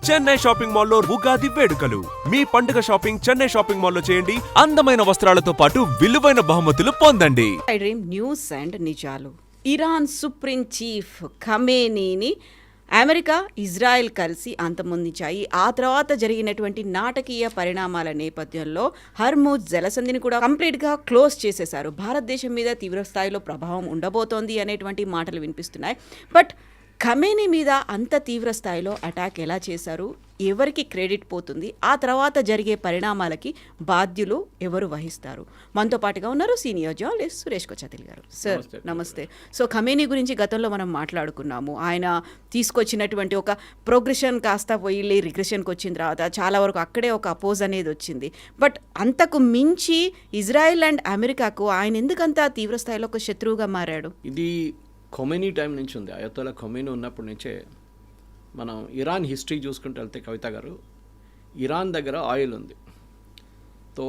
Chennai shopping మాల్లో ఉగాది వేడుకలు. మీ పండుగ షాపింగ్ చెన్నై షాపింగ్ మాల్లో చేయండి. అందమైన వస్త్రాలతో పాటు విలువైన బహుమతులు పొందండి. డ్రీమ్ న్యూస్ అండ్ నిజాలు. ఇరాన్ సుప్రీం చీఫ్ ఖమేనీని అమెరికా, ఇజ్రాయెల్ కలిసి అంతమొందించాయి. ఆ తర్వాత జరిగినటువంటి నాటకీయ పరిణామాల నేపథ్యంలో హర్ముజ్ జలసంధిని కూడా కంప్లీట్గా క్లోజ్ చేసేశారు. భారతదేశం మీద తీవ్రస్థాయిలో ప్రభావం ఉండబోతోంది అనేటువంటి మాటలు వినిపిస్తున్నాయి. బట్ ఖమేనీ మీద అంత తీవ్ర స్థాయిలో అటాక్ ఎలా చేశారు, ఎవరికి క్రెడిట్ పోతుంది, ఆ తర్వాత జరిగే పరిణామాలకి బాధ్యులు ఎవరు వహిస్తారు? మనతో పాటుగా ఉన్నారు సీనియర్ జర్నలిస్ట్ సురేష్ కొచ్చాతిల్ గారు. సార్ నమస్తే. సో ఖమేనీ గురించి గతంలో మనం మాట్లాడుకున్నాము. ఆయన తీసుకొచ్చినటువంటి ఒక ప్రోగ్రెషన్ కాస్త పోయి రిగ్రెషన్కి వచ్చిన తర్వాత చాలా వరకు అక్కడే ఒక అపోజ్ అనేది వచ్చింది. బట్ అంతకు మించి ఇజ్రాయెల్ అండ్ అమెరికాకు ఆయన ఎందుకంత తీవ్ర స్థాయిలో ఒక శత్రువుగా మారాడు? ఇది ఖొమైనీ టైం నుంచి ఉంది. అయతోలా ఖొమైనీ ఉన్నప్పటి నుంచే మనం ఇరాన్ హిస్టరీ చూసుకుంటూ వెళ్తే కవిత గారు, ఇరాన్ దగ్గర ఆయిల్ ఉంది. సో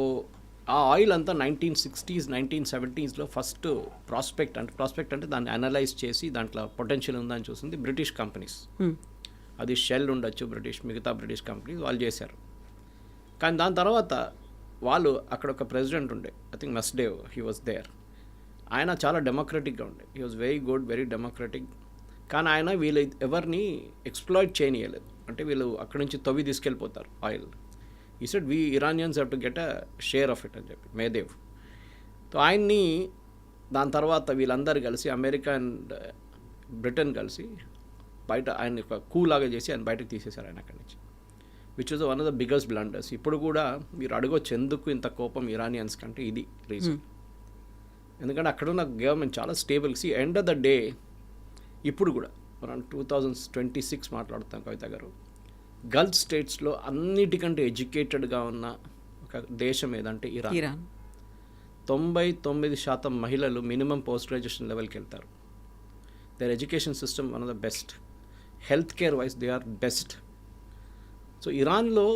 ఆ ఆయిల్ అంతా 1960s 1970sలో ఫస్ట్ ప్రాస్పెక్ట్ అంటే దాన్ని అనలైజ్ చేసి దాంట్లో పొటెన్షియల్ ఉందని చూసింది బ్రిటిష్ కంపెనీస్. అది షెల్ ఉండొచ్చు, మిగతా బ్రిటిష్ కంపెనీస్ వాళ్ళు చేశారు. కానీ దాని తర్వాత వాళ్ళు అక్కడ ఒక ప్రెసిడెంట్ ఉండే, ఐ థింక్ మస్డేవ్, హీ వాజ్ దేర్. ఆయన చాలా డెమోక్రటిక్గా ఉండే, he was very good, very democratic. కానీ ఆయన వీళ్ళు ఎవరిని ఎక్స్ప్లాయిట్ చేయనీయలేదు. అంటే వీళ్ళు అక్కడి నుంచి తవ్వి తీసుకెళ్ళిపోతారు ఆయిల్. ఈ said we Iranians have to get a share of it అని చెప్పి మేదేవ్. సో ఆయన్ని దాని తర్వాత వీళ్ళందరూ కలిసి అమెరికా అండ్ బ్రిటన్ కలిసి బయట ఆయన ఒక కూ లాగా చేసి ఆయన బయటకు తీసేశారు ఆయన అక్కడి నుంచి, which was one of the biggest blunders. ఇప్పుడు కూడా మీరు అడగొచ్చు ఎందుకు ఇంత కోపం ఇరానియన్స్ కంటే, ఇది రీజన్. ఎందుకంటే అక్కడున్న గవర్నమెంట్ చాలా stable. End of the day ఇప్పుడు కూడా మనం 2026 మాట్లాడుతాం కవిత గారు, గల్ఫ్ స్టేట్స్లో అన్నిటికంటే ఎడ్యుకేటెడ్గా ఉన్న ఒక దేశం ఏదంటే ఇరాన్. 99% మహిళలు మినిమం పోస్ట్ గ్రాడ్యుయేషన్ లెవెల్కి వెళ్తారు. Their education system one of the best. Health care wise they are best. So ఇరాన్లో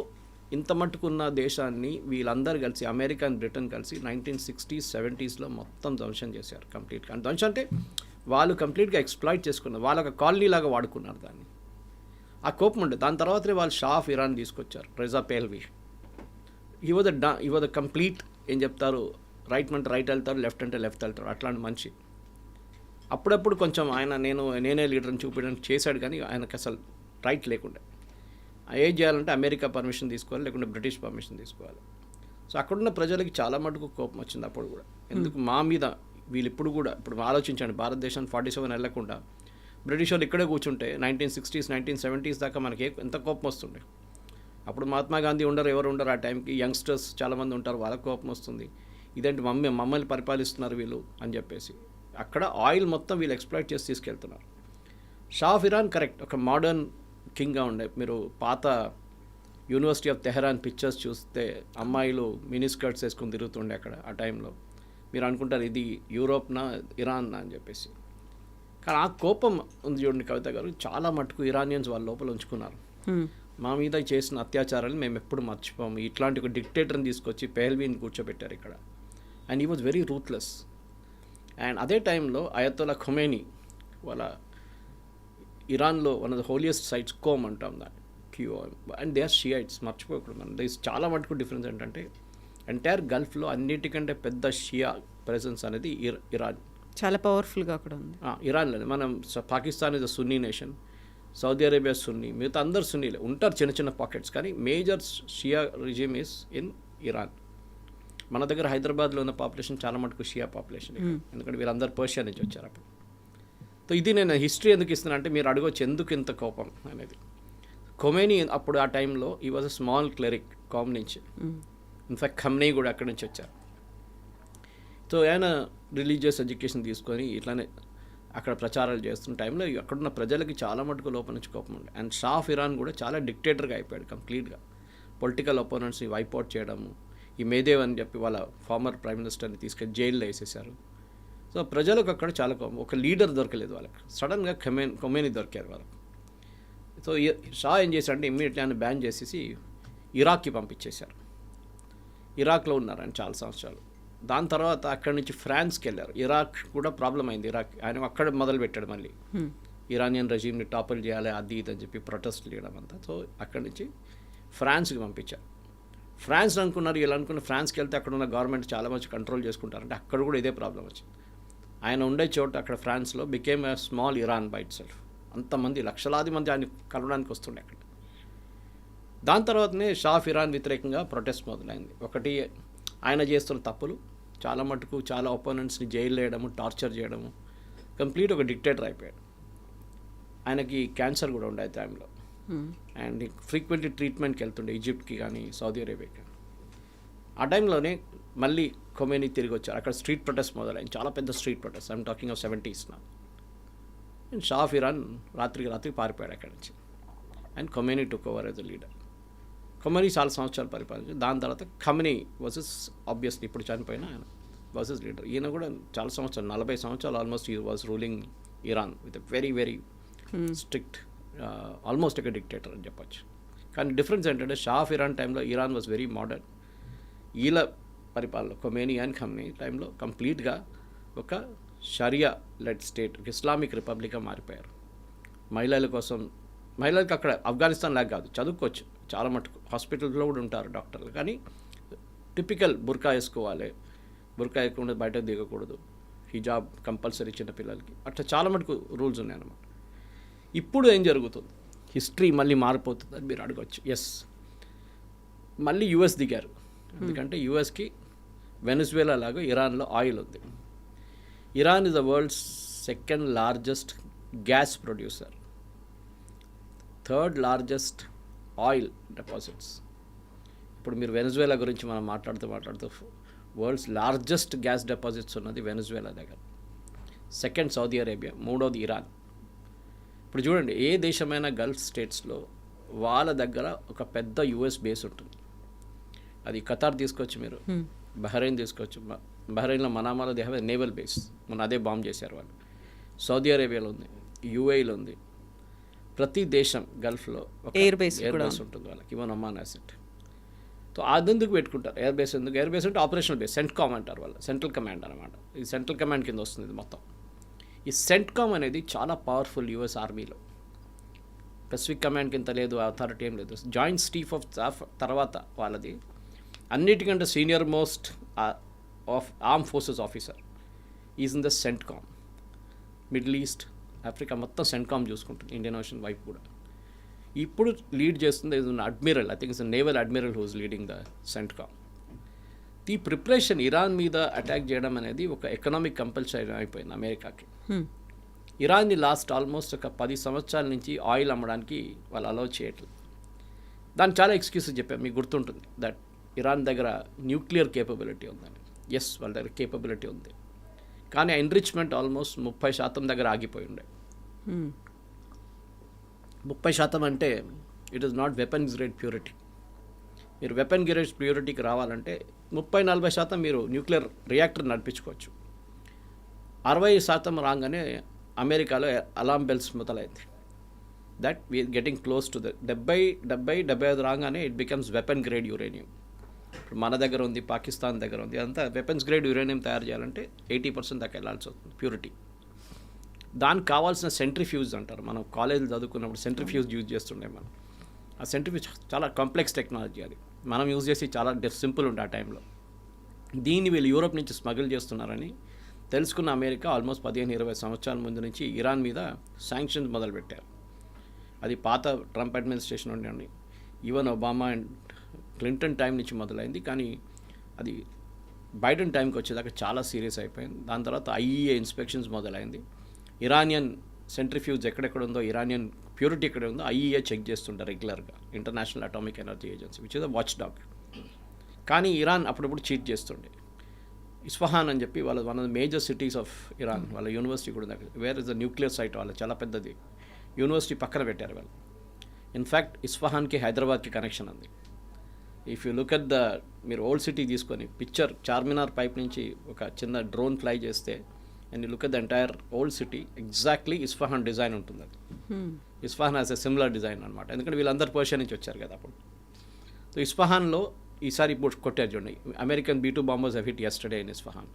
ఇంత మట్టుకున్న దేశాన్ని వీళ్ళందరూ కలిసి అమెరికా అండ్ బ్రిటన్ కలిసి 1960s 70sలో మొత్తం ధ్వంసం చేశారు కంప్లీట్గా. అండ్ ధ్వంసం అంటే వాళ్ళు కంప్లీట్గా ఎక్స్ప్లాయిట్ చేసుకున్నారు, వాళ్ళ ఒక కాలనీ లాగా వాడుకున్నారు దాన్ని. ఆ కోపం ఉండే. దాని తర్వాతనే వాళ్ళు షా ఆఫ్ ఇరాన్ తీసుకొచ్చారు, రిజా పేల్వి. ఈ వాజ్ ద కంప్లీట్, ఏం చెప్తారు, రైట్ అంటే రైట్ వెళ్తారు, లెఫ్ట్ అంటే లెఫ్ట్ వెళ్తారు, అట్లాంటి మనిషి. అప్పుడప్పుడు కొంచెం ఆయన నేనే లీడర్ని చూపించడానికి చేశాడు, కానీ ఆయనకు అసలు రైట్ లేకుండే. ఏం చేయాలంటే అమెరికా పర్మిషన్ తీసుకోవాలి, లేకుంటే బ్రిటిష్ పర్మిషన్ తీసుకోవాలి. సో అక్కడున్న ప్రజలకి చాలా మటుకు కోపం వచ్చింది అప్పుడు కూడా. ఎందుకు మా మీద వీళ్ళు ఇప్పుడు ఆలోచించండి, భారతదేశాన్ని 47 వెళ్ళకుండా బ్రిటిష్ వాళ్ళు ఇక్కడే కూర్చుంటే 1960s 1970s దాకా మనకి ఎంత కోపం వస్తుండే. అప్పుడు మహాత్మా గాంధీ ఉండరు, ఎవరు ఉండరు ఆ టైంకి, యంగ్స్టర్స్ చాలామంది ఉంటారు, వాళ్ళకి కోపం వస్తుంది. ఇదేంటి మమ్మల్ని పరిపాలిస్తున్నారు వీళ్ళు అని చెప్పేసి. అక్కడ ఆయిల్ మొత్తం వీళ్ళు ఎక్స్ప్లాయిట్ చేసి తీసుకెళ్తున్నారు. షా ఆఫ్ ఇరాన్ కరెక్ట్, ఒక మోడర్న్ కింగ్గా ఉండే. మీరు పాత యూనివర్సిటీ ఆఫ్ తెహరాన్ పిక్చర్స్ చూస్తే అమ్మాయిలు మినీ స్కర్ట్స్ వేసుకుని తిరుగుతుండే అక్కడ ఆ టైంలో. మీరు అనుకుంటారు ఇది యూరోప్నా ఇరాన్నా అని చెప్పేసి. కానీ ఆ కోపం ఉంది చూడండి కవిత గారు, చాలా మటుకు ఇరానియన్స్ వాళ్ళ లోపల ఉంచుకున్నారు. మా మీద చేసిన అత్యాచారాలు మేము ఎప్పుడు మర్చిపోము. ఇట్లాంటి ఒక డిక్టేటర్ని తీసుకొచ్చి పెహల్వీని కూర్చోబెట్టారు ఇక్కడ. And he was very ruthless. And అదే టైంలో అయతోలా ఖొమైనీ వాళ్ళ ఇరాన్లో one of the holiest sites Qom అంటాం దాన్ని, QOM, and they are Shiites. మర్చిపోకూడదు మనం. దిస్ చాలా మటుకు డిఫరెన్స్ ఏంటంటే ఎంటైర్ గల్ఫ్లో అన్నిటికంటే పెద్ద షియా ప్రెజెన్స్ అనేది ఇరాన్. చాలా పవర్ఫుల్గా అక్కడ ఉంది ఇరాన్లోనే. మనం Pakistan is a Sunni nation, Saudi Arabia Sunni, మిగతా అందరు సున్నీలే ఉంటారు, చిన్న చిన్న పాకెట్స్. కానీ major Shia regime is in Iran. మన దగ్గర హైదరాబాద్లో ఉన్న పాపులేషన్ చాలా మటుకు షియా పాపులేషన్, ఎందుకంటే వీళ్ళందరూ పర్షియా నుంచి వచ్చారు అప్పుడు. సో ఇది నేను హిస్టరీ ఎందుకు ఇస్తున్నా అంటే మీరు అడగవచ్చు ఎందుకు ఇంత కోపం అనేది. ఖొమైనీ అప్పుడు ఆ టైంలో ఈ was a small cleric Qom నుంచి. ఇన్ఫ్యాక్ట్ ఖమ్నీ కూడా అక్కడి నుంచి వచ్చారు. సో ఆయన రిలీజియస్ ఎడ్యుకేషన్ తీసుకొని ఇట్లానే అక్కడ ప్రచారాలు చేస్తున్న టైంలో అక్కడున్న ప్రజలకి చాలా మటుకు లోపల నుంచి కోపం ఉండే. అండ్ షా ఆఫ్ ఇరాన్ కూడా చాలా డిక్టేటర్గా అయిపోయాడు కంప్లీట్గా. పొలిటికల్ ఒపోనెంట్స్ని వైప్అవుట్ చేయడము, ఈ మేదేవ్ అని చెప్పి వాళ్ళ ఫార్మర్ ప్రైమ్ మినిస్టర్ని తీసుకెళ్ళి జైల్లో వేసేసారు. సో ప్రజలకు అక్కడ చాలా కోపం. ఒక లీడర్ దొరకలేదు వాళ్ళకి. సడన్గా ఖొమైనీ దొరికారు వాళ్ళకి. సో షా ఏం చేశారంటే ఇమ్మీడియట్లీ ఆయన బ్యాన్ చేసేసి ఇరాక్కి పంపించేశారు. ఇరాక్లో ఉన్నారు ఆయన చాలా సంవత్సరాలు. దాని తర్వాత అక్కడి నుంచి ఫ్రాన్స్కి వెళ్ళారు. ఇరాక్ కూడా ప్రాబ్లం అయింది. ఇరాక్ ఆయన అక్కడ మొదలుపెట్టాడు మళ్ళీ. ఇరానియన్ రెజీమ్ని టాపల్ చేయాలి అది ఇది అని చెప్పి ప్రొటెస్ట్ చేయడం అంతా. సో అక్కడి నుంచి ఫ్రాన్స్కి పంపించారు. ఫ్రాన్స్ అనుకున్నారు, ఇలా అనుకున్న ఫ్రాన్స్కి వెళ్తే అక్కడ ఉన్న గవర్నమెంట్ చాలా మంచి కంట్రోల్ చేసుకుంటారంటే అక్కడ కూడా ఇదే ప్రాబ్లం వచ్చింది. ఆయన ఉండే చోట అక్కడ ఫ్రాన్స్లో became a small Iran by it self. అంతమంది లక్షలాది మంది ఆయన కలవడానికి వస్తుండే అక్కడ. దాని తర్వాతనే షా ఆఫ్ ఇరాన్ వ్యతిరేకంగా ప్రొటెస్ట్ మొదలైంది. ఒకటి ఆయన చేస్తున్న తప్పులు, చాలా మటుకు చాలా ఒపోనెంట్స్ని జైలు వేయడము, టార్చర్ చేయడము, కంప్లీట్ ఒక డిక్టేటర్ అయిపోయాడు. ఆయనకి క్యాన్సర్ కూడా ఉండే టైంలో. అండ్ ఫ్రీక్వెంట్లీ ట్రీట్మెంట్కి వెళ్తుండే ఈజిప్ట్కి కానీ సౌదీ అరేబియాకి కానీ. ఆ టైంలోనే మళ్ళీ ఖొమేనీ తిరిగి వచ్చారు. అక్కడ స్ట్రీట్ ప్రొటెస్ట్ మొదలైంది, చాలా పెద్ద street protest. I'm talking of 70s నా. అండ్ షా ఆఫ్ ఇరాన్ రాత్రికి పారిపోయాడు అక్కడి నుంచి. And Khomeini took over as a leader. Khomeini చాలా సంవత్సరాలు పరిపాలించారు. దాని తర్వాత ఖమెనీ వర్సెస్ ఆబ్వియస్లీ ఇప్పుడు చనిపోయిన ఆయన వర్సెస్ లీడర్. ఈయన కూడా చాలా సంవత్సరాలు, 40 సంవత్సరాలు ఆల్మోస్ట్ ఈ was ruling Iran with a very very strict, almost ఒక డిక్టేటర్ అని చెప్పొచ్చు. కానీ డిఫరెన్స్ ఏంటంటే షా ఆఫ్ ఇరాన్ టైంలో ఇరాన్ వాజ్ వెరీ మోడర్న్. ఈల పరిపాలన ఖొమేనీ అండ్ ఖమెనీ టైంలో కంప్లీట్గా ఒక షరియా లెడ్ స్టేట్, ఇస్లామిక్ రిపబ్లిక్గా మారిపోయారు. మహిళల కోసం, మహిళలకు అక్కడ ఆఫ్ఘనిస్తాన్ లాగా కాదు, చదువుకోవచ్చు చాలా మటుకు, హాస్పిటల్లో కూడా ఉంటారు డాక్టర్లు. కానీ టిపికల్ బుర్కా వేసుకోవాలి, బుర్కా వేయకుండా బయటకు దిగకూడదు, హిజాబ్ కంపల్సరీ చిన్న పిల్లలకి, అట్లా చాలా మటుకు రూల్స్ ఉన్నాయన్నమాట. ఇప్పుడు ఏం జరుగుతుంది, హిస్టరీ మళ్ళీ మారిపోతుంది అని మీరు అడగచ్చు. ఎస్, మళ్ళీ యుఎస్ దిగారు. ఎందుకంటే యుఎస్కి వెనిజువేలా లాగా ఇరాన్లో ఆయిల్ ఉంది. Iran is the world's second largest gas producer, third largest oil deposits. ఇప్పుడు మీరు వెనిజువేలా గురించి మనం మాట్లాడుతూ వరల్డ్స్ లార్జెస్ట్ గ్యాస్ డిపాజిట్స్ ఉన్నది వెనిజువేలా దగ్గర. సెకండ్ సౌదీ అరేబియా, మూడోది ఇరాన్. ఇప్పుడు చూడండి, ఏ దేశమైనా గల్ఫ్ స్టేట్స్లో వాళ్ళ దగ్గర ఒక పెద్ద యుఎస్ బేస్ ఉంటుంది. అది ఖతార్ తీసుకోవచ్చు, మీరు బహ్రెయిన్ తీసుకోవచ్చు. బహ్రెయిన్లో మనామాలో they have a naval base, మొన్న అదే బాంబ్ చేశారు వాళ్ళు. సౌదీ అరేబియాలో ఉంది, యూఏఈలో ఉంది. ప్రతి దేశం గల్ఫ్లో ఒక ఎయిర్ బేస్ ఉంటుంది వాళ్ళకి, ఈవెన్ ఒమాన్ అసెట్. సో అదెందుకు పెట్టుకుంటారు ఎయిర్ బేస్? ఎందుకు ఎయిర్ బేస్ అంటే ఆపరేషనల్ బేస్, సెంట్కామ్ అంటారు వాళ్ళు, సెంట్రల్ కమాండ్ అనమాట. ఈ సెంట్రల్ కమాండ్ కింద వస్తుంది ఇది మొత్తం. ఈ సెంట్కామ్ అనేది చాలా పవర్ఫుల్ యుఎస్ ఆర్మీలో. పెసిఫిక్ కమాండ్ కింద లేదు, అథారిటీ ఏం లేదు. జాయింట్ చీఫ్ ఆఫ్ స్టాఫ్ తర్వాత వాళ్ళది అన్నిటికంటే senior most of arm forces officer is in the CENTCOM. Middle East, Africa మొత్తం సెంట్కామ్ చూసుకుంటుంది, ఇండియన్ ఓషన్ వైపు కూడా. ఇప్పుడు లీడ్ చేస్తుంది admiral, I think is naval admiral who's leading the CENTCOM. ఈ ప్రిపరేషన్ ఇరాన్ మీద అటాక్ చేయడం అనేది ఒక ఎకనామిక్ కంపల్సరీ అయిపోయింది అమెరికాకి. ఇరాన్ని లాస్ట్ ఆల్మోస్ట్ ఒక 10 సంవత్సరాల నుంచి ఆయిల్ అమ్మడానికి వాళ్ళు అలౌ చేయట్లేదు. దానికి చాలా ఎక్స్క్యూజెస్ చెప్పారు, మీకు గుర్తుంటుంది దట్ ఇరాన్ దగ్గర న్యూక్లియర్ కేపబిలిటీ ఉందని. ఎస్, వాళ్ళ దగ్గర కేపబిలిటీ ఉంది, కానీ ఆ ఎన్రిచ్మెంట్ ఆల్మోస్ట్ 30% దగ్గర ఆగిపోయి ఉండే. 30% అంటే it is not weapons grade purity. మీరు వెపన్ గ్రేడ్ ప్యూరిటీకి రావాలంటే 30-40% మీరు న్యూక్లియర్ రియాక్టర్ నడిపించుకోవచ్చు. 60% రాగానే అమెరికాలో అలారం బెల్స్ మొదలైంది that we're getting close to the 70-75 రాగానే it becomes weapon grade uranium. ఇప్పుడు మన దగ్గర ఉంది, పాకిస్తాన్ దగ్గర ఉంది, అంతా వెపన్స్ గ్రేడ్ యురేనియం తయారు చేయాలంటే 80% దాకా వెళ్ళాల్సి వస్తుంది ప్యూరిటీ. దానికి కావాల్సిన సెంట్రిఫ్యూజ్ అంటారు, మనం కాలేజీలో చదువుకున్నప్పుడు సెంట్రిఫ్యూజ్ యూజ్ చేస్తుండే మనం. ఆ సెంట్రిఫ్యూజ్ చాలా కాంప్లెక్స్ టెక్నాలజీ, అది మనం యూజ్ చేసి చాలా సింపుల్ ఉండే ఆ టైంలో. దీన్ని వీళ్ళు యూరోప్ నుంచి స్మగుల్ చేస్తున్నారని తెలుసుకున్న అమెరికా ఆల్మోస్ట్ 15-20 సంవత్సరాల ముందు నుంచి ఇరాన్ మీద శాంక్షన్స్ మొదలుపెట్టారు. అది పాత ట్రంప్ అడ్మినిస్ట్రేషన్ ఉండండి, even Obama and Clinton time నుంచి మొదలైంది. కానీ అది బైడెన్ టైంకి వచ్చేదాకా చాలా సీరియస్ అయిపోయింది. దాని తర్వాత ఐఈఏ ఇన్స్పెక్షన్స్ మొదలైంది. ఇరానియన్ సెంట్రిఫ్యూజ్ ఎక్కడెక్కడ ఉందో, ఇరానియన్ ప్యూరిటీ ఎక్కడ ఉందో ఐఈఏ చెక్ చేస్తుంటారు రెగ్యులర్గా, International Atomic Energy Agency, which is the watch dog. కానీ ఇరాన్ అప్పుడప్పుడు చీట్ చేస్తుండే. ఇస్ఫహాన్ అని చెప్పి వాళ్ళ one of the major cities of Iran, వాళ్ళ యూనివర్సిటీ కూడా ఉంది, where is the nuclear site, వాళ్ళ చాలా పెద్దది యూనివర్సిటీ పక్కన పెట్టారు వాళ్ళు. ఇన్ఫ్యాక్ట్ ఇస్ఫహాన్కి హైదరాబాద్కి కనెక్షన్ ఉంది. If you look at the, మీరు ఓల్డ్ సిటీ తీసుకొని పిక్చర్ చార్మినార్ పైప్ నుంచి ఒక చిన్న డ్రోన్ ఫ్లై చేస్తే and you look at the entire old city, exactly Isfahan design ఉంటుంది. అది Isfahan has a similar design అనమాట, ఎందుకంటే వీళ్ళందరూ పర్షియా నుంచి వచ్చారు కదా అప్పుడు. సో ఇస్ఫహాన్లో ఈసారి ఇప్పుడు కొట్టారు చూడండి, American B-2 bombers have hit yesterday in Isfahan.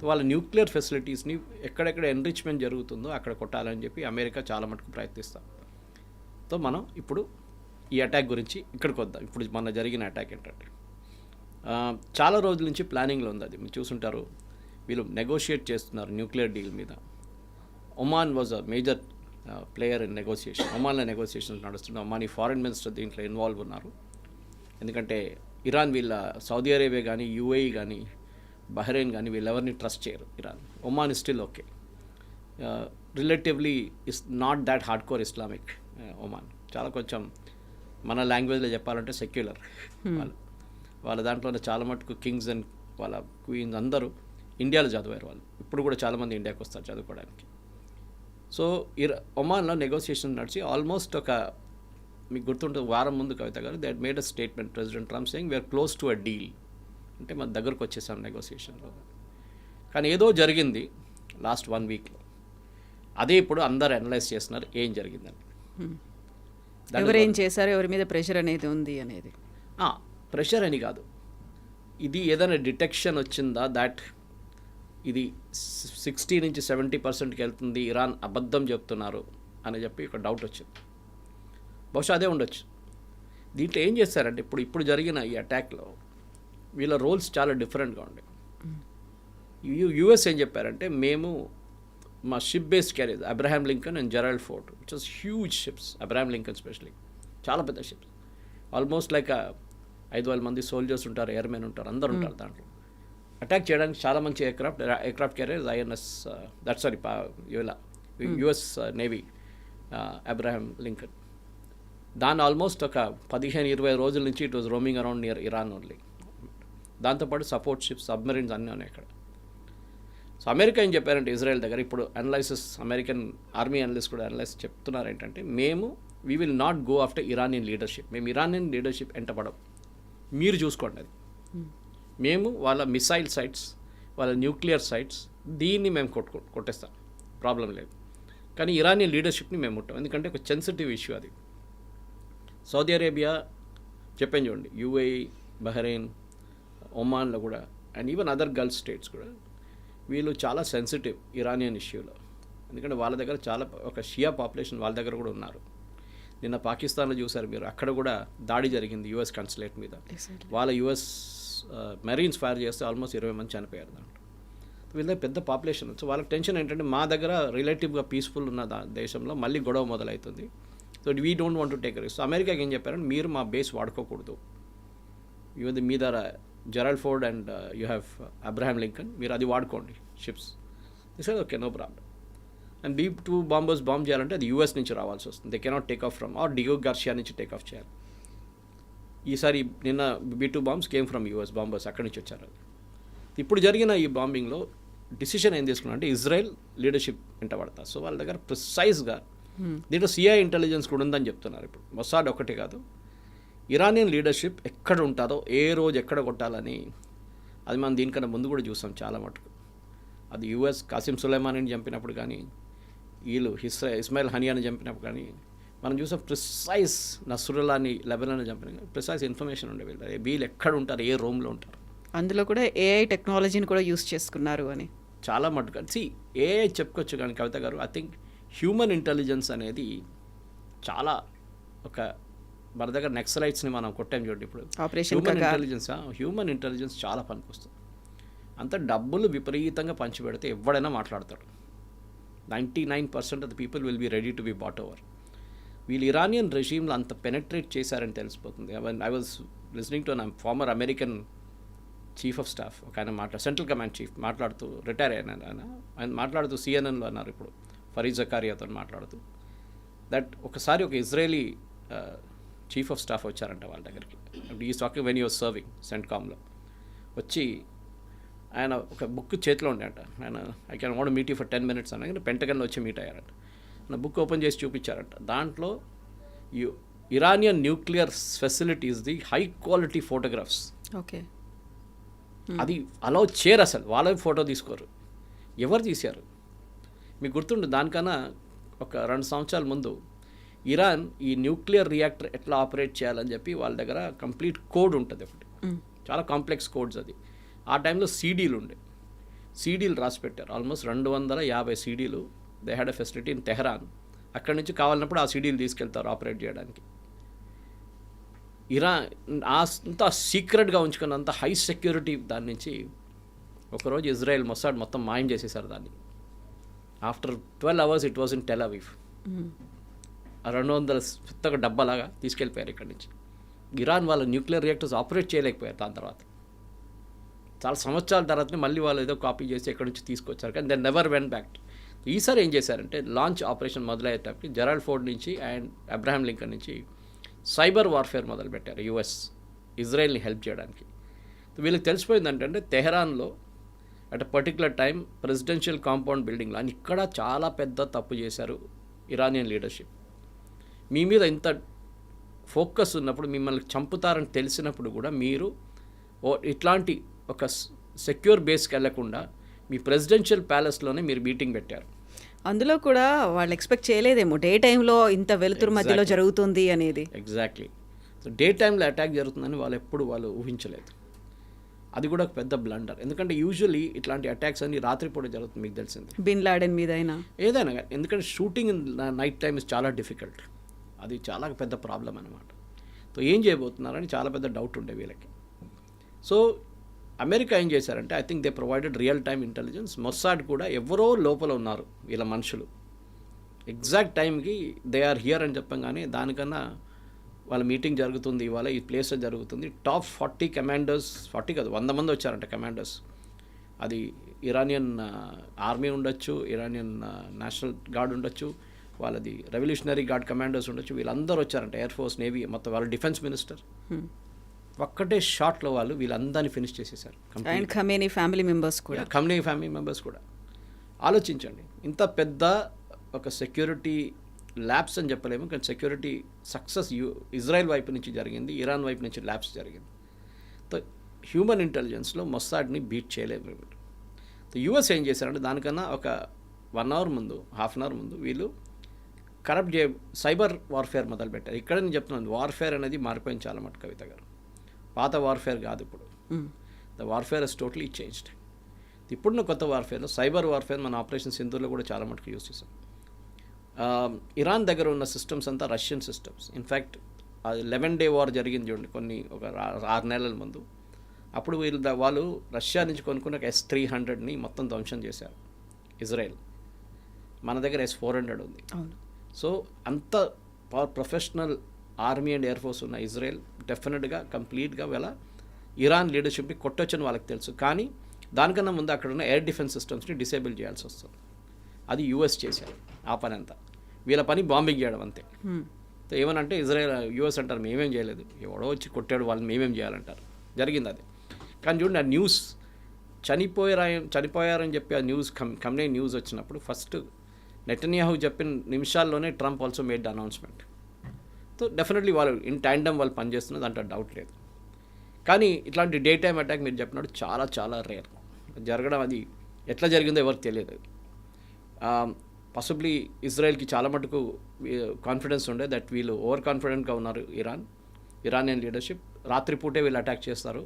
వాళ్ళ న్యూక్లియర్ ఫెసిలిటీస్ని ఎక్కడెక్కడ ఎన్రిచ్మెంట్ జరుగుతుందో అక్కడ కొట్టాలని చెప్పి అమెరికా చాలా మటుకు ప్రయత్నిస్తాం. సో మనం ఇప్పుడు ఈ అటాక్ గురించి ఇక్కడికి వద్దాం. ఇప్పుడు మన జరిగిన అటాక్ ఏంటంటే చాలా రోజుల నుంచి ప్లానింగ్లో ఉంది. అది మీరు చూసుంటారు. వీళ్ళు నెగోషియేట్ చేస్తున్నారు న్యూక్లియర్ డీల్ మీద. Oman was a major player in negotiation. ఒమాన్లో నెగోసియేషన్స్ నడుస్తున్నాయి. ఒమానీ ఫారిన్ మినిస్టర్ దీంట్లో ఇన్వాల్వ్ ఉన్నారు. ఎందుకంటే ఇరాన్ వీళ్ళ సౌదీ అరేబియా కానీ యూఏఈ కానీ బహ్రెయిన్ కానీ వీళ్ళెవరిని ట్రస్ట్ చేయరు. Iran Oman is still okay. Relatively is not that hard core Islamic. Oman చాలా కొంచెం మన లాంగ్వేజ్లో చెప్పాలంటే సెక్యులర్. వాళ్ళ దాంట్లోనే చాలా మటుకు కింగ్స్ అండ్ వాళ్ళ క్వీన్స్ అందరూ ఇండియాలో చదివారు. వాళ్ళు ఇప్పుడు కూడా చాలామంది ఇండియాకి వస్తారు చదువుకోవడానికి. సో ఒమాన్లో నెగోసియేషన్ నడిచి ఆల్మోస్ట్ ఒక మీకు గుర్తుంటుంది వారం ముందు కవిత గారు they made a statement President Trump saying we're close to a deal. అంటే మన దగ్గరకు వచ్చేసాం నెగోసియేషన్లో. కానీ ఏదో జరిగింది లాస్ట్ 1 వీక్లో. అదే ఇప్పుడు అందరు అనలైజ్ చేస్తున్నారు ఏం జరిగిందని. ఎవరేం చేశారు, ఎవరి మీద ప్రెషర్ అనేది ఉంది అనేది. ప్రెషర్ అని కాదు, ఇది ఏదైనా డిటెక్షన్ వచ్చిందా దాట్ ఇది 60 నుంచి 70%కి వెళ్తుంది, ఇరాన్ అబద్ధం చెప్తున్నారు అని చెప్పి ఒక డౌట్ వచ్చింది. బహుశా అదే ఉండొచ్చు. దీంట్లో ఏం చేస్తారంటే ఇప్పుడు జరిగిన ఈ అటాక్లో వీళ్ళ రోల్స్ చాలా డిఫరెంట్గా ఉండే. యూఎస్ ఏం చెప్పారంటే మేము మా ship based carriage Abraham Lincoln and Gerald Ford which was huge ships. Abraham Lincoln especially చాలా పెద్ద షిప్స్. ఆల్మోస్ట్ లైక్ 5,000 మంది సోల్జర్స్ ఉంటారు, ఎయిర్మెన్ ఉంటారు, అందరు ఉంటారు దాంట్లో. అటాక్ చేయడానికి చాలా మంచి aircraft carriers INS US navy Abraham Lincoln. దాన్ని ఆల్మోస్ట్ ఒక 15-20 రోజుల నుంచి it was roaming around near Iran only. దాంతోపాటు సపోర్ట్ షిప్స్, సబ్మెరీన్స్ అన్నీ ఉన్నాయి అక్కడ. సో అమెరికా ఏం చెప్పారంటే ఇజ్రాయెల్ దగ్గర ఇప్పుడు అనాలైసిస్, అమెరికన్ ఆర్మీ అనలిస్ట్ కూడా అనలైజ్ చెప్తున్నారు ఏంటంటే మేము we will not go after Iranian leadership. మేము ఇరానియన్ లీడర్షిప్ ఎంటపడం, మీరు చూసుకోండి అది. మేము వాళ్ళ మిసైల్ సైట్స్, వాళ్ళ న్యూక్లియర్ సైట్స్ దీన్ని మేము కొట్టేస్తాం, ప్రాబ్లం లేదు. కానీ ఇరానియన్ లీడర్షిప్ని మేము ముట్టాం, ఎందుకంటే ఒక సెన్సిటివ్ ఇష్యూ అది. సౌదీ అరేబియా చెప్పాను చూడండి, యూఏఈ, బహ్రెయిన్, ఒమాన్లో కూడా and even other Gulf states కూడా వీళ్ళు చాలా సెన్సిటివ్ ఇరానియన్ ఇష్యూలో. ఎందుకంటే వాళ్ళ దగ్గర చాలా ఒక షియా పాపులేషన్ వాళ్ళ దగ్గర కూడా ఉన్నారు. నిన్న పాకిస్తాన్లో చూసారు మీరు, అక్కడ కూడా దాడి జరిగింది యూఎస్ కన్సులేట్ మీద. వాళ్ళ యూఎస్ మెరీన్స్ ఫైర్ చేస్తే ఆల్మోస్ట్ 20 మంది చనిపోయారు దాంట్లో. వీళ్ళ పెద్ద పాపులేషన్. సో వాళ్ళకి టెన్షన్ ఏంటంటే మా దగ్గర రిలేటివ్గా పీస్ఫుల్ ఉన్న దేశంలో మళ్ళీ గొడవ మొదలవుతుంది. So we don't want to take risk. So అమెరికాకి ఏం చెప్పారంటే మీరు మా బేస్ వాడుకోకూడదు. మీ దగ్గర Gerald Ford and you have Abraham Lincoln, మీరు అది వాడుకోండి ships. This is okay, no problem. And B-2 bombers bomb చేయాలంటే అది యూఎస్ నుంచి రావాల్సి వస్తుంది. They cannot take off from ఆర్ డియో గార్షియా నుంచి టేక్ ఆఫ్ చేయాలి. ఈసారి నిన్న B-2 bombs came from US bombers, అక్కడి నుంచి వచ్చారు. ఇప్పుడు జరిగిన ఈ బాంబింగ్లో డిసిషన్ ఏం తీసుకున్నారంటే ఇజ్రాయెల్ లీడర్షిప్ వెంట పడతారు. సో వాళ్ళ దగ్గర ప్రిసైజ్గా దీంట్లో CIA ఇంటెలిజెన్స్ కూడా ఉందని చెప్తున్నారు. ఇప్పుడు మొసాడ్ ఒకటి కాదు, ఇరానియన్ లీడర్షిప్ ఎక్కడ ఉంటుందో, ఏ రోజు ఎక్కడ కొట్టాలని అది మనం దీనికన్నా ముందు కూడా చూసాం చాలా మటుకు. అది యూఎస్ కాసిం సులైమానిని చంపినప్పుడు కానీ, వీళ్ళు ఇస్మాయిల్ హనియాని చంపినప్పుడు కానీ మనం చూసాం. ప్రిసైజ్ నస్రుల్లాని లెబనాన్ చంపిన ప్రిసైజ్ ఇన్ఫర్మేషన్ ఉండే వీళ్ళు ఎక్కడ ఉంటారు, ఏ రూమ్లో ఉంటారు. అందులో కూడా AI టెక్నాలజీని కూడా యూస్ చేసుకున్నారు అని చాలా మటుకు. AI చెప్పుకోవచ్చు కానీ కవిత గారు, ఐ థింక్ హ్యూమన్ ఇంటెలిజెన్స్ అనేది చాలా ఒక మన దగ్గర నెక్సలైట్స్ని మనం కొట్టాం చూడండి ఇప్పుడు. హ్యూమన్ ఇంటెలిజెన్స్ చాలా పనికొస్తుంది. అంత డబ్బులు విపరీతంగా పంచిపెడితే ఎవడైనా మాట్లాడతాడు. 99% of the people will be ready to be bought over. వీళ్ళు ఇరానియన్ రెజీమ్లో అంత పెనట్రేట్ చేశారని తెలిసిపోతుంది. I was listening to an former American chief of staff, ఒక ఆయన సెంట్రల్ కమాండ్ చీఫ్ మాట్లాడుతూ, రిటైర్ అయినారు ఆయన మాట్లాడుతూ CNNలో అన్నారు ఇప్పుడు, ఫరీద్ జకారియాతో మాట్లాడుతూ దట్ ఒకసారి ఒక ఇజ్రాయలీ చీఫ్ ఆఫ్ స్టాఫ్ వచ్చారంట వాళ్ళ దగ్గరికి. Is talking when you're serving సెంట్కామ్లో వచ్చి ఆయన ఒక బుక్ చేతిలో ఉండేట. ఆయన I can want meet you for 10 minutes అనగా పెంటగన్లో వచ్చి మీట్ అయ్యారంట. నా బుక్ ఓపెన్ చేసి చూపించారంట. దాంట్లో ఇరానియన్ న్యూక్లియర్ ఫెసిలిటీస్ది హై క్వాలిటీ ఫోటోగ్రాఫ్స్. ఓకే, అది అలౌ చేయరు, అసలు వాళ్ళ ఫోటో తీసుకోరు. ఎవరు తీశారు మీకు గుర్తుండు? దానికన్నా ఒక 2 సంవత్సరాల ముందు ఇరాన్ ఈ న్యూక్లియర్ రియాక్టర్ ఎట్లా ఆపరేట్ చేయాలని చెప్పి వాళ్ళ దగ్గర కంప్లీట్ కోడ్ ఉంటుంది ఒకటి, చాలా కాంప్లెక్స్ కోడ్స్ అది. ఆ టైంలో CDలు ఉండే. సీడీలు రాసి పెట్టారు. ఆల్మోస్ట్ 250 సీడీలు. They had a facility in Tehran. అక్కడి నుంచి కావాలన్నప్పుడు ఆ సీడీలు తీసుకెళ్తారు ఆపరేట్ చేయడానికి. ఇరాన్ అంత సీక్రెట్గా ఉంచుకున్నంత హై సెక్యూరిటీ దాని నుంచి ఒకరోజు ఇజ్రాయెల్ మొసాడ్ మొత్తం మాయం చేసేసారు దాన్ని. After 12 hours it was in Tel Aviv. 200 పెద్దగా డబ్బాలాగా తీసుకెళ్ళిపోయారు ఇక్కడి నుంచి. ఇరాన్ వాళ్ళ న్యూక్లియర్ రియాక్టర్స్ ఆపరేట్ చేయలేకపోయారు. దాని తర్వాత చాలా సంవత్సరాల తర్వాతనే మళ్ళీ వాళ్ళు ఏదో కాపీ చేసి ఎక్కడి నుంచి తీసుకొచ్చారు, కానీ దే నెవర్ వెంట్ బ్యాక్. ఈసారి ఏం చేశారంటే లాంచ్ ఆపరేషన్ మొదలయ్యేటప్పటికి జెరాల్డ్ ఫోర్డ్ నుంచి అండ్ అబ్రహాం లింకన్ నుంచి సైబర్ వార్ఫేర్ మొదలుపెట్టారు యుఎస్ ఇజ్రాయెల్ని హెల్ప్ చేయడానికి. వీళ్ళకి తెలిసిపోయింది ఏంటంటే తెహరాన్లో at a particular time presidential compound బిల్డింగ్లో అని ఇక్కడ చాలా పెద్ద తప్పు చేశారు ఇరానియన్ లీడర్షిప్. మీ మీద ఇంత ఫోకస్ ఉన్నప్పుడు, మిమ్మల్ని చంపుతారని తెలిసినప్పుడు కూడా మీరు ఇట్లాంటి ఒక సెక్యూర్ బేస్కి వెళ్లకుండా మీ ప్రెసిడెన్షియల్ ప్యాలెస్లోనే మీరు మీటింగ్ పెట్టారు. అందులో కూడా వాళ్ళు ఎక్స్పెక్ట్ చేయలేదేమో డే టైంలో ఇంత వెలుతురు మధ్యలో జరుగుతుంది అనేది. ఎగ్జాక్ట్లీ. సో డే టైంలో అటాక్ జరుగుతుందని వాళ్ళు ఊహించలేదు. అది కూడా ఒక పెద్ద బ్లండర్. ఎందుకంటే యూజువల్లీ ఇట్లాంటి అటాక్స్ అన్ని రాత్రిపూట జరుగుతుంది, మీకు తెలిసింది. బిన్ లాడెన్ మీద ఏదైనా కానీ, ఎందుకంటే shooting in night time is చాలా డిఫికల్ట్. అది చాలా పెద్ద ప్రాబ్లం అనమాట. సో ఏం చేయబోతున్నారని చాలా పెద్ద డౌట్ ఉండే వీళ్ళకి. సో అమెరికా ఏం చేశారంటే I think they provided real time intelligence. Mossad కూడా ఎవరో లోపల ఉన్నారు వీళ్ళ మనుషులు. ఎగ్జాక్ట్ టైంకి దే ఆర్ హియర్ అని చెప్పంగానే దానికన్నా వాళ్ళ మీటింగ్ జరుగుతుంది ఇవాళ ఈ ప్లేస్లో జరుగుతుంది. టాప్ 40 కమాండర్స్, 40 కాదు 100 మంది వచ్చారంట కమాండర్స్. అది ఇరానియన్ ఆర్మీ ఉండొచ్చు, ఇరానియన్ నేషనల్ గార్డ్ ఉండొచ్చు, వాళ్ళది రెవల్యూషనరీ గార్డ్ కమాండర్స్ ఉండొచ్చు. వీళ్ళందరూ వచ్చారంట, ఎయిర్ ఫోర్స్, నేవీ, మొత్తం వాళ్ళ డిఫెన్స్ మినిస్టర్. ఒక్కటే షాట్లో వాళ్ళు వీళ్ళందరినీ ఫినిష్ చేసేసారు. అండ్ ఖమేనీ ఫ్యామిలీ మెంబర్స్ కూడా. ఆలోచించండి, ఇంత పెద్ద ఒక సెక్యూరిటీ ల్యాబ్స్ అని చెప్పలేము, కానీ సెక్యూరిటీ సక్సెస్ ఇజ్రాయెల్ వైపు నుంచి జరిగింది, ఇరాన్ వైపు నుంచి ల్యాబ్స్ జరిగింది. సో హ్యూమన్ ఇంటెలిజెన్స్లో మొస్సాడ్ని బీట్ చేయలేము. సో యూఎస్ ఏం చేశారంటే దానికన్నా ఒక 1 hour ముందు, హాఫ్ అన్ అవర్ ముందు వీళ్ళు సైబర్ వార్ఫేర్ మొదలుపెట్టారు. ఇక్కడ నేను చెప్తున్నాను, వార్ఫేర్ అనేది మారిపోయింది చాలా మటు కవిత గారు. పాత వార్ఫేర్ కాదు ఇప్పుడు. The warfare is totally changed. ఇప్పుడున్న కొత్త వార్ఫేర్లో సైబర్ వార్ఫేర్ మన ఆపరేషన్ సింధూర్లో కూడా చాలా మటుకు యూస్ చేసాం. ఇరాన్ దగ్గర ఉన్న సిస్టమ్స్ అంతా Russian systems. In fact 11-day war జరిగింది చూడండి ఒక 6 నెలల ముందు. అప్పుడు వాళ్ళు రష్యా నుంచి కొనుక్కున్న S-300ని మొత్తం ధ్వంసం చేశారు ఇజ్రాయెల్. మన దగ్గర S-400 ఉంది. సో అంత professional army and air force ఉన్న ఇజ్రాయెల్ డెఫినెట్గా కంప్లీట్గా వీళ్ళ ఇరాన్ లీడర్షిప్ని కొట్టొచ్చని వాళ్ళకి తెలుసు. కానీ దానికన్నా ముందు అక్కడ ఉన్న ఎయిర్ డిఫెన్స్ సిస్టమ్స్ని డిసేబుల్ చేయాల్సి వస్తుంది. అది యూఎస్ చేశారు ఆ పని అంతా. వీళ్ళ పని బాంబింగ్ చేయడం అంతే. సో ఏమనంటే ఇజ్రాయెల్ యూఎస్ అంటారు మేమేం చేయలేదు, ఎవడో వచ్చి కొట్టాడు వాళ్ళని మేమేం చేయాలంటారు. జరిగింది అది. కానీ చూడండి, ఆ న్యూస్ చనిపోయారని చెప్పి ఆ న్యూస్ ఖమేనీ న్యూస్ వచ్చినప్పుడు ఫస్ట్ నెతన్యాహు చెప్పిన నిమిషాల్లోనే Trump also made the announcement. So definitely వాళ్ళు ఇన్ ట్యాండమ్ వాళ్ళు పనిచేస్తున్నారు, దాంట్లో డౌట్ లేదు. కానీ ఇట్లాంటి డే టైమ్ అటాక్ మీరు చెప్పినట్టు చాలా చాలా రేర్ జరగడం. అది ఎట్లా జరిగిందో ఎవరికి తెలియదు. పాసిబ్లీ ఇజ్రాయెల్కి చాలా మటుకు కాన్ఫిడెన్స్ ఉండే దట్ వీళ్ళు ఓవర్ కాన్ఫిడెంట్గా ఉన్నారు ఇరానియన్ లీడర్షిప్. రాత్రిపూటే వీళ్ళు అటాక్ చేస్తారు,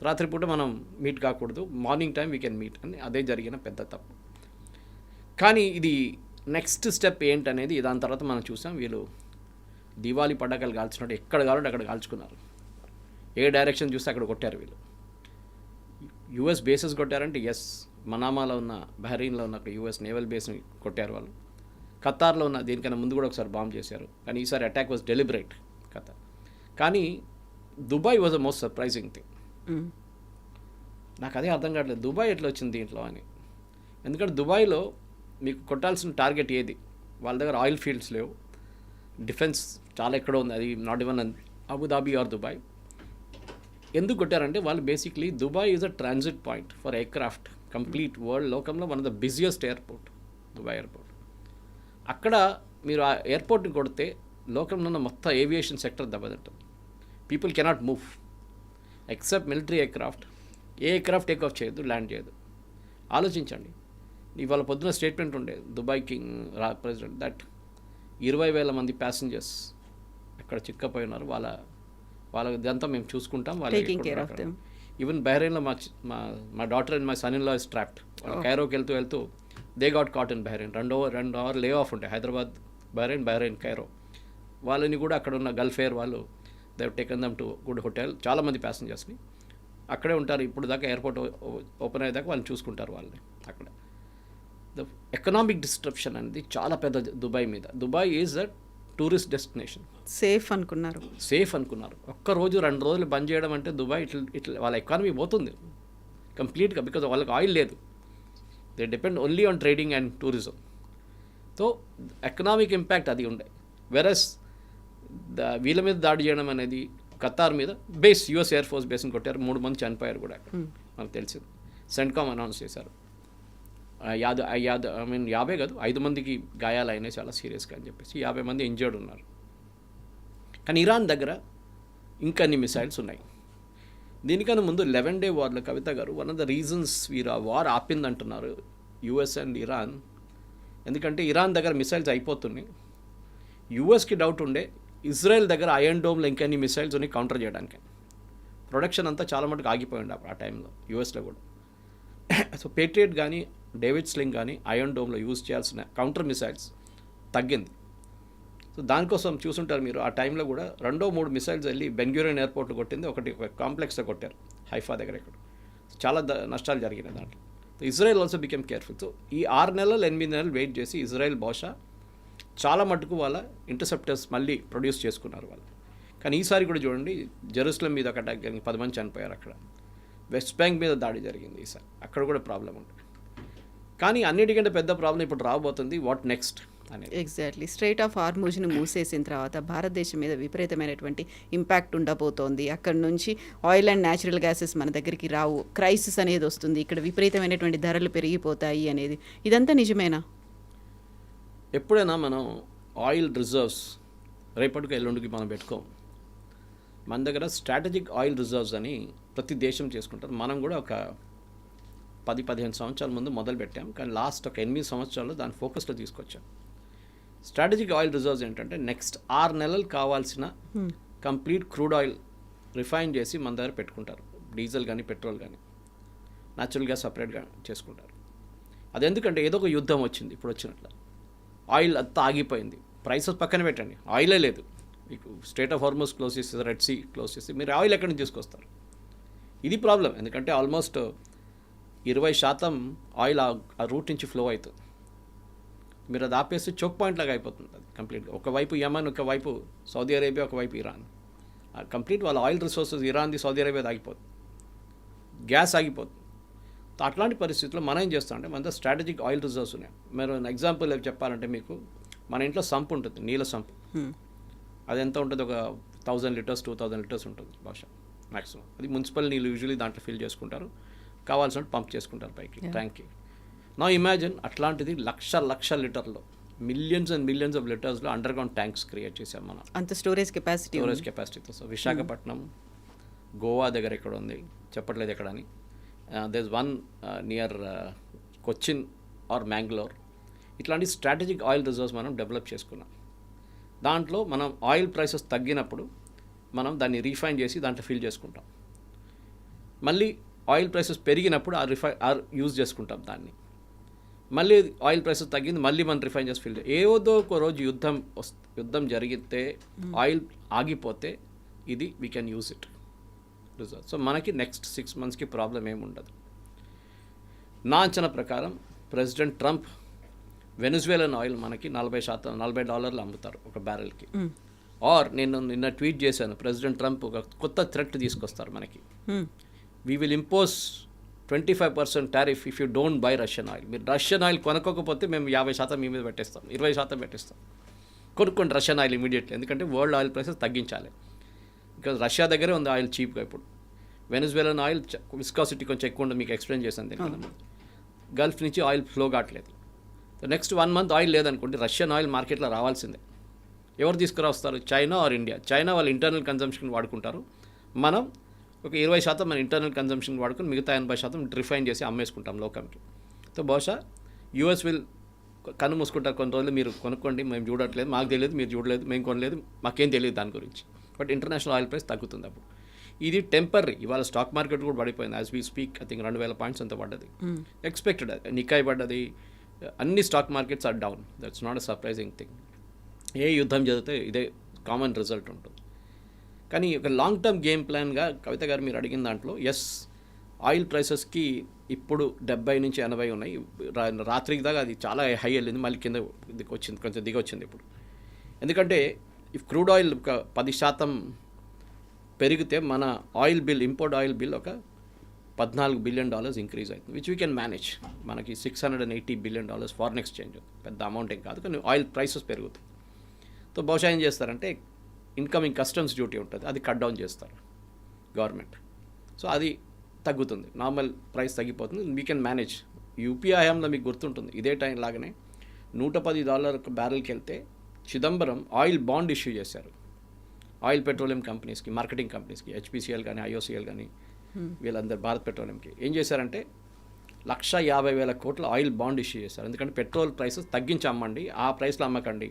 రాత్రిపూట మనం మీట్ కాకూడదు, morning time we can meet అని. అదే జరిగిన పెద్ద తప్పు. కానీ ఇది నెక్స్ట్ స్టెప్ ఏంటనేది దాని తర్వాత మనం చూసాం. వీళ్ళు దివాళీ పటాకాలు కాల్చినట్టు ఎక్కడ కావాలంటే అక్కడ కాల్చుకున్నారు. ఏ డైరెక్షన్ చూస్తే అక్కడ కొట్టారు వీళ్ళు. యూఎస్ బేసెస్ కొట్టారంటే ఎస్, మనామాలో ఉన్న బహ్రెయిన్లో ఉన్న యూఎస్ నేవల్ బేస్ని కొట్టారు వాళ్ళు. ఖతార్లో ఉన్న దీనికన్నా ముందు కూడా ఒకసారి బాంబ్ చేశారు, కానీ ఈసారి అటాక్ వాజ్ డెలిబరేట్ ఖతార్. కానీ Dubai was the most surprising thing. నాకు అదే అర్థం కావట్లేదు, దుబాయ్ ఎట్లా వచ్చింది దీంట్లో అని. ఎందుకంటే దుబాయ్లో మీకు కొట్టాల్సిన టార్గెట్ ఏది? వాళ్ళ దగ్గర ఆయిల్ ఫీల్డ్స్ లేవు, డిఫెన్స్ చాలా ఎక్కడో ఉంది, అది not even Abu Dhabi or Dubai. ఎందుకు కొట్టారంటే వాళ్ళు basically Dubai is a transit point for aircraft. Complete world లోకంలో one of the busiest airport Dubai airport. అక్కడ మీరు ఆ ఎయిర్పోర్ట్ని కొడితే లోకంలో ఉన్న మొత్తం ఏవియేషన్ సెక్టర్ దెబ్బతింటుంది. People cannot move except military aircraft. ఏ ఎయిర్క్రాఫ్ట్ టేక్ ఆఫ్ చేయదు, ల్యాండ్ చేయదు. ఆలోచించండి, ఇవాళ పొద్దున స్టేట్మెంట్ ఉండే దుబాయ్ కింగ్ ప్రెసిడెంట్ దట్ 20,000 మంది ప్యాసింజర్స్ అక్కడ చిక్కపోయి ఉన్నారు, వాళ్ళ ఇదంతా మేము చూసుకుంటాం, వాళ్ళ ఈవెన్ బహ్రెయిన్లో మా daughter and my son in law is trapped. కైరోకి వెళ్తూ they got caught in Bahrain. 2 hour lay off ఉంటాయి, హైదరాబాద్ బహ్రెయిన్ కైరో. వాళ్ళని కూడా అక్కడ ఉన్న గల్ఫ్ ఎయిర్ వాళ్ళు they taken them to good hotel. చాలామంది ప్యాసింజర్స్ని అక్కడే ఉంటారు ఇప్పుడు దాకా, ఎయిర్పోర్ట్ ఓపెన్ అయ్యేదాకా వాళ్ళని చూసుకుంటారు వాళ్ళని అక్కడ. ద ఎకనామిక్ డిస్ట్రప్షన్ అనేది చాలా పెద్ద దుబాయ్ మీద. Dubai is a tourist destination. Safe అనుకున్నారు. ఒక్కరోజు 2 రోజులు బంద్ చేయడం అంటే దుబాయ్ ఇట్లా వాళ్ళ ఎకానమీ పోతుంది కంప్లీట్గా. బికాజ్ వాళ్ళకి ఆయిల్ లేదు, they depend only on trading and tourism. So economic impact అది ఉండే. వెరస్ వీళ్ళ మీద దాడి చేయడం అనేది ఖతార్ మీద బేస్, యుఎస్ ఎయిర్ ఫోర్స్ బేస్ని కొట్టారు, 3 మంది చనిపోయారు కూడా అక్కడ మనకు తెలిసింది. సెంట్కామ్ అనౌన్స్ చేశారు 50 కాదు 5 మందికి గాయాలు అయినాయి చాలా సీరియస్గా అని చెప్పేసి, 50 మంది ఇంజర్డ్ ఉన్నారు. కానీ ఇరాన్ దగ్గర ఇంకన్ని మిసైల్స్ ఉన్నాయి. దీనికన్నా ముందు 11 డే వార్లో Kavitha garu one of the reasons war ఆపిందంటున్నారు యుఎస్ అండ్ ఇరాన్. ఎందుకంటే ఇరాన్ దగ్గర మిసైల్స్ అయిపోతున్నాయి, యుఎస్కి డౌట్ ఉండే ఇజ్రాయెల్ దగ్గర ఐరన్ డోమ్లో ఇంకెన్ని మిసైల్స్ ఉన్నాయి కౌంటర్ చేయడానికి. ప్రొడక్షన్ అంతా చాలా మటుకు ఆగిపోయింది ఆ టైంలో యూఎస్లో కూడా. సో పేట్రియట్ కానీ డేవిడ్ స్లింగ్ కానీ ఐరన్ డోమ్లో యూజ్ చేయాల్సిన కౌంటర్ మిసైల్స్ తగ్గింది. సో దానికోసం చూసుంటారు మీరు, ఆ టైంలో కూడా 2-3 మిసైల్స్ వెళ్ళి బెన్గ్యూరియన్ ఎయిర్పోర్ట్లో కొట్టింది, ఒక కాంప్లెక్స్లో కొట్టారు హైఫా దగ్గర. ఇక్కడ చాలా నష్టాలు జరిగినాయి దాంట్లో. So Israel also became careful. So ఈ 6 నెలలు 8 నెలలు వెయిట్ చేసి ఇజ్రాయెల్ బహుశా చాలా మటుకు వాళ్ళ ఇంటర్సెప్టర్స్ మళ్ళీ ప్రొడ్యూస్ చేసుకున్నారు వాళ్ళు. కానీ ఈసారి కూడా చూడండి, జెరూసలేం మీద ఒక అటాక్ జరిగింది, 10 మంది చనిపోయారు అక్కడ. వెస్ట్ బ్యాంక్ మీద దాడి జరిగింది ఈసారి, అక్కడ కూడా ప్రాబ్లం ఉంటుంది. కానీ అన్నిటికంటే పెద్ద ప్రాబ్లం ఇప్పుడు రాబోతుంది, వాట్ నెక్స్ట్ అనేది. ఎగ్జాక్ట్లీ. స్ట్రైట్ ఆఫ్ హార్మూజ్ని మూసేసిన తర్వాత భారతదేశం మీద విపరీతమైనటువంటి ఇంపాక్ట్ ఉండబోతోంది. అక్కడ నుంచి ఆయిల్ అండ్ న్యాచురల్ గ్యాసెస్ మన దగ్గరికి రావు, క్రైసిస్ అనేది వస్తుంది, ఇక్కడ విపరీతమైనటువంటి ధరలు పెరిగిపోతాయి అనేది, ఇదంతా నిజమేనా? ఎప్పుడైనా మనం ఆయిల్ రిజర్వ్స్ రేపటికి ఎల్లుండికి మనం పెట్టుకోం. మన దగ్గర స్ట్రాటజిక్ ఆయిల్ రిజర్వ్స్ అని ప్రతి దేశం చేసుకుంటారు. మనం కూడా ఒక 10-15 సంవత్సరాల ముందు మొదలు పెట్టాం, కానీ లాస్ట్ ఒక 8 సంవత్సరాలు దాని ఫోకస్లో తీసుకొచ్చాం. స్ట్రాటజిక్ ఆయిల్ రిజర్వ్స్ ఏంటంటే నెక్స్ట్ 6 నెలలు కావాల్సిన కంప్లీట్ క్రూడ్ ఆయిల్ రిఫైన్ చేసి మన దగ్గర పెట్టుకుంటారు. డీజిల్ కానీ పెట్రోల్ కానీ న్యాచురల్ గ్యాస్ సపరేట్గా చేసుకుంటారు. అది ఎందుకంటే ఏదో ఒక యుద్ధం వచ్చింది, ఇప్పుడు వచ్చినట్లు ఆయిల్ అంతా ఆగిపోయింది, ప్రైసెస్ పక్కన పెట్టండి, ఆయిలే లేదు. మీకు స్ట్రైట్ ఆఫ్ హార్మూజ్ క్లోజ్ చేసి, రెడ్ సీ క్లోజ్ చేసి మీరు ఆయిల్ ఎక్కడి నుంచి తీసుకొస్తారు? ఇది ప్రాబ్లం. ఎందుకంటే ఆల్మోస్ట్ 20% ఆయిల్ ఆ రూట్ నుంచి ఫ్లో అవుతుంది. మీరు అది ఆపేస్తే చోక్ పాయింట్ లాగా అయిపోతుంది అది కంప్లీట్గా. ఒకవైపు యమన్, ఒకవైపు సౌదీ అరేబియా, ఒకవైపు ఇరాన్. కంప్లీట్ వాళ్ళ ఆయిల్ రిసోర్సెస్ ఇరాన్ది, సౌదీ అరేబియాది ఆగిపోతుంది, గ్యాస్ ఆగిపోతుంది. అట్లాంటి పరిస్థితుల్లో మనం ఏం చేస్తామంటే మన స్ట్రాటజిక్ ఆయిల్ రిజర్వ్స్ ఉన్నాయి. మీరు ఎగ్జాంపుల్ చెప్పాలంటే మీకు మన ఇంట్లో సంప్ ఉంటుంది, నీళ్ళ సంప్. అది ఎంత ఉంటుంది, ఒక 1000 లీటర్స్ 2000 లీటర్స్ ఉంటుంది బహుశా మ్యాక్సిమం. అది మున్సిపల్ నీళ్ళు యూజువలీ దాంట్లో ఫిల్ చేసుకుంటారు, కావాల్సినట్టు పంప్ చేసుకుంటారు పైకి ట్యాంక్కి. నా ఇమాజిన్ అట్లాంటిది లక్ష లీటర్లో, మిలియన్స్ అండ్ మిలియన్స్ ఆఫ్ లీటర్స్లో అండర్ గ్రౌండ్ ట్యాంక్స్ క్రియేట్ చేసాం మనం. అంత స్టోరేజ్ కెపాసిటీతో. సో విశాఖపట్నం, గోవా దగ్గర ఎక్కడ ఉంది చెప్పట్లేదు ఎక్కడని, there's one near Cochin or Mangalore. ఇట్లాంటి స్ట్రాటజిక్ ఆయిల్ రిజర్వ్స్ మనం డెవలప్ చేసుకున్నాం. దాంట్లో మనం ఆయిల్ ప్రైసెస్ తగ్గినప్పుడు మనం దాన్ని రీఫైన్ చేసి దాంట్లో ఫిల్ చేసుకుంటాం. మళ్ళీ ఆయిల్ ప్రైసెస్ పెరిగినప్పుడు యూజ్ చేసుకుంటాం దాన్ని. మళ్ళీ ఆయిల్ ప్రైసెస్ తగ్గింది, మళ్ళీ మనం రిఫైన్ చేసి ఫిల్. ఏదో ఒక రోజు యుద్ధం జరిగితే, ఆయిల్ ఆగిపోతే ఇది we can use it reserve. So మనకి నెక్స్ట్ 6 మంత్స్కి ప్రాబ్లం ఏమి ఉండదు. నా అంచనా ప్రకారం ప్రెసిడెంట్ ట్రంప్ వెనిజువేలన్ ఆయిల్ మనకి $40 అమ్ముతారు ఒక బ్యారెల్కి. ఆర్ నేను నిన్న ట్వీట్ చేశాను, ప్రెసిడెంట్ ట్రంప్ ఒక కొత్త థ్రెట్ తీసుకొస్తారు మనకి. We will impose 25% tariff if you don't by Russian oil. మీరు రష్యన్ ఆయిల్ కొనుక్కోకపోతే మేము 50% మీ మీద పెట్టేస్తాం, 20% పెట్టేస్తాం. కొనుక్కోండి రష్యన్ ఆయిల్ ఇమీడియట్లీ, ఎందుకంటే వరల్డ్ ఆయిల్ ప్రైసెస్ తగ్గించాలి. బికాజ్ రష్యా దగ్గరే ఉంది ఆయిల్ చీప్గా. ఇప్పుడు వెనిజువేలన్ ఆయిల్ విస్కాసిటీ కొంచెం ఎక్కువ ఉంటుంది, మీకు ఎక్స్ప్లెయిన్ చేశాను దీనికన్నా. గల్ఫ్ నుంచి ఆయిల్ ఫ్లో కావట్లేదు. నెక్స్ట్ 1 మంత్ ఆయిల్ లేదనుకోండి, రష్యన్ ఆయిల్ మార్కెట్లో రావాల్సిందే. ఎవరు తీసుకురాస్తారు? China or India. చైనా వాళ్ళ ఇంటర్నల్ కన్జంప్షన్ వాడుకుంటారు, మనం ఒక 20% మన ఇంటర్నల్ కన్జంప్షన్ వాడుకుని మిగతా 80% రిఫైన్ చేసి అమ్మేసుకుంటాం లోకంకి. సో బహుశా యూఎస్ విల్ కన్ను మూసుకుంటారు కొన్ని రోజులు, మీరు కొనుక్కోండి, మేము చూడట్లేదు, మాకు తెలియదు, మీరు చూడలేదు, మేము కొనలేదు, మాకేం తెలియదు దాని గురించి. బట్ ఇంటర్నేషనల్ ఆయిల్ ప్రైస్ తగ్గుతుంది. అప్పుడు ఇది టెంపరీ. ఇవాళ స్టాక్ మార్కెట్ కూడా పడిపోయింది. As we speak I think 2,000 points అంత పడ్డది. ఎక్స్పెక్టెడ్. నికాయ్ పడ్డది. అన్ని stock markets are down. That's not a surprising thing. ఏ యుద్ధం జరిగితే ఇదే కామన్ రిజల్ట్ ఉంటుంది. కానీ ఒక లాంగ్ టర్మ్ గేమ్ ప్లాన్గా కవిత గారు మీరు అడిగిన దాంట్లో ఎస్, ఆయిల్ ప్రైసెస్కి ఇప్పుడు 70 నుంచి 80 ఉన్నాయి. రాత్రికి దాకా అది చాలా హై వెళ్ళింది, మళ్ళీ కింద వచ్చింది, కొంచెం దిగొచ్చింది ఇప్పుడు. ఎందుకంటే ఇఫ్ క్రూడ్ ఆయిల్ ఒక 10% పెరిగితే మన oil bill, import oil bill ఒక $14 బిలియన్ ఇంక్రీజ్ అవుతుంది, విచ్ వీ కెన్ మేనేజ్. మనకి $680 బిలియన్ ఫారెన్ ఎక్స్చేంజ్, పెద్ద అమౌంట్ ఏం కాదు, కానీ ఆయిల్ ప్రైసెస్ పెరుగుతాయి. సో బహుశా ఏం చేస్తారంటే ఇన్కమింగ్ కస్టమ్స్ డ్యూటీ ఉంటుంది, అది కట్ డౌన్ చేస్తారు గవర్నమెంట్. సో అది తగ్గుతుంది, నార్మల్ ప్రైస్ తగ్గిపోతుంది, వీ కెన్ మేనేజ్. యూపీఐ హయాంలో మీకు గుర్తుంటుంది, ఇదే టైం లాగానే $110 బ్యారెల్కి వెళ్తే చిదంబరం ఆయిల్ బాండ్ ఇష్యూ చేశారు ఆయిల్ పెట్రోలియం కంపెనీస్కి, మార్కెటింగ్ కంపెనీస్కి, హెచ్పిసిఎల్ కానీ ఐఓసిఎల్ కానీ వీళ్ళందరూ భారత్ పెట్రోలియంకి ఏం చేశారంటే 150,000 కోట్ల ఆయిల్ బాండ్ ఇష్యూ చేశారు. ఎందుకంటే పెట్రోల్ ప్రైసెస్ తగ్గించి అమ్మండి, ఆ ప్రైస్లో అమ్మకండి,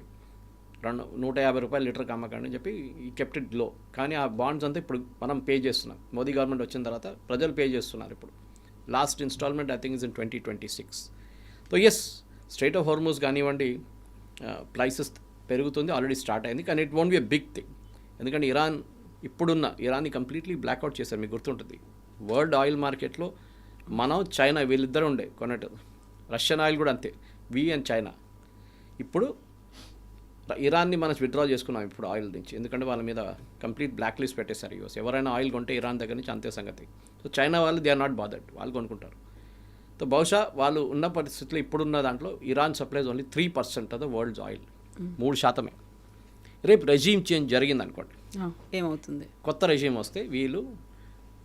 $150 లీటర్కి అమ్మకండి అని చెప్పి ఈ కెప్ట్ ఇట్ లో. కానీ ఆ బాండ్స్ అంతా ఇప్పుడు మనం పే చేస్తున్నాం. మోదీ గవర్నమెంట్ వచ్చిన తర్వాత ప్రజలు పే చేస్తున్నారు. ఇప్పుడు last installment I think is in 2026. So yes, strait of Hormuz కానివ్వండి, ప్రైసెస్ పెరుగుతుంది, ఆల్రెడీ స్టార్ట్ అయింది, కానీ it won't be a big thing. ఎందుకంటే ఇరాన్ని కంప్లీట్లీ బ్లాక్అవుట్ చేశారు. మీకు గుర్తుంటుంది, వరల్డ్ ఆయిల్ మార్కెట్లో మనం, చైనా వీళ్ళిద్దరూ ఉండే కొన్నట్టు. రష్యన్ ఆయిల్ కూడా అంతే, వి అండ్ చైనా. ఇప్పుడు ఇరాన్ని మనం విత్డ్రా చేసుకున్నాం ఇప్పుడు ఆయిల్ నుంచి, ఎందుకంటే వాళ్ళ మీద కంప్లీట్ బ్లాక్ లిస్ట్ పెట్టేశారు యూఎస్. ఎవరైనా ఆయిల్ కొంటే ఇరాన్ దగ్గర నుంచి అంతే సంగతి. సో చైనా వాళ్ళు దే ఆర్ నాట్ బాదర్డ్, వాళ్ళు కొనుక్కుంటారు. సో బహుశా వాళ్ళు ఉన్న పరిస్థితుల్లో ఇప్పుడున్న దాంట్లో Iran supplies only 3% of the world's oil, 3%. రేపు రెజీమ్ చేంజ్ జరిగింది అనుకోండి, ఏమవుతుంది? కొత్త రెజీమ్ వస్తే వీళ్ళు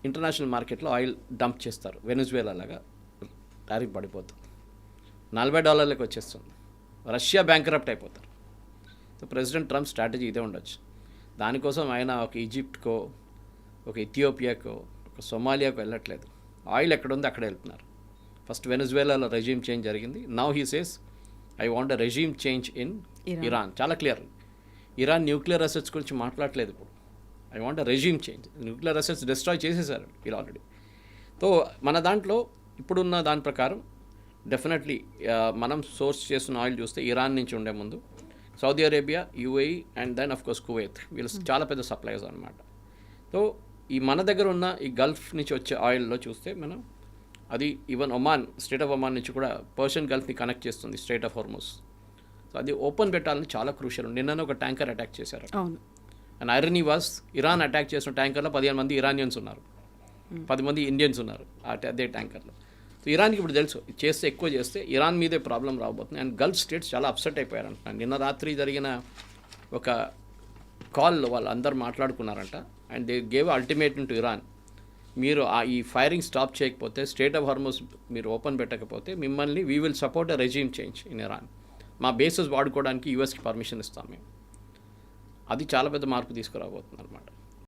ఇంటర్నేషనల్ మార్కెట్లో ఆయిల్ డంప్ చేస్తారు. వెనిజువేలా లాగా టారిఫ్ పడిపోతుంది, $40 వచ్చేస్తుంది, రష్యా బ్యాంక్రప్ట్ అయిపోతారు. సో ప్రెసిడెంట్ ట్రంప్ స్ట్రాటజీ ఇదే ఉండొచ్చు. దానికోసం ఆయన ఒక ఈజిప్ట్కో, ఒక ఇథియోపియాకో, ఒక సొమాలియాకో వెళ్ళట్లేదు. ఆయిల్ ఎక్కడుందో అక్కడ వెళ్తున్నారు. ఫస్ట్ వెనిజువేలాలో రెజీమ్ చేంజ్ జరిగింది. Now he says I want a regime change in Iran. చాలా క్లియర్. ఇరాన్ న్యూక్లియర్ అసెట్స్ గురించి మాట్లాడలేదు ఇప్పుడు. I want a regime change. Nuclear assets destroy చేసేసారు వీళ్ళు ఆల్రెడీ. సో మన దాంట్లో ఇప్పుడున్న దాని ప్రకారం డెఫినెట్లీ మనం సోర్స్ చేస్తున్న ఆయిల్ చూస్తే ఇరాన్ నుంచి ఉండే ముందు Saudi Arabia, UAE and then of course Kuwait, వీళ్ళు చాలా పెద్ద సప్లైస్ అనమాట. సో ఈ మన దగ్గర ఉన్న ఈ గల్ఫ్ నుంచి వచ్చే ఆయిల్లో చూస్తే మనం అది even Oman, state of Oman నుంచి కూడా పర్షియన్ గల్ఫ్ని కనెక్ట్ చేస్తుంది స్ట్రైట్ ఆఫ్ హార్మోస్. సో అది ఓపెన్ పెట్టాలని చాలా క్రూషియల్. నిన్న ఒక ట్యాంకర్ అటాక్ చేశారు. And irony was, Iran attack చేసిన ట్యాంకర్లో 15 మంది ఇరానియన్స్ ఉన్నారు, 10 మంది ఇండియన్స్ ఉన్నారు అదే ట్యాంకర్లో. సో ఇరాన్కి ఇప్పుడు తెలుసు, చేస్తే ఎక్కువ చేస్తే ఇరాన్ మీదే ప్రాబ్లం రాబోతుంది. అండ్ గల్ఫ్ స్టేట్స్ చాలా అప్సెట్ అయిపోయారు అంటున్నాను. నిన్న రాత్రి జరిగిన ఒక కాల్లో వాళ్ళు అందరు మాట్లాడుకున్నారంట. And they gave ultimatum to Iran, మీరు ఈ ఫైరింగ్ స్టాప్ చేయకపోతే, స్టేట్ ఆఫ్ హార్మోస్ మీరు ఓపెన్ పెట్టకపోతే మిమ్మల్ని we will support a regime change in Iran. మా బేసెస్ వాడుకోవడానికి యూఎస్కి పర్మిషన్ ఇస్తాం మేము. అది చాలా పెద్ద మార్పు తీసుకురాబోతుంది అనమాట.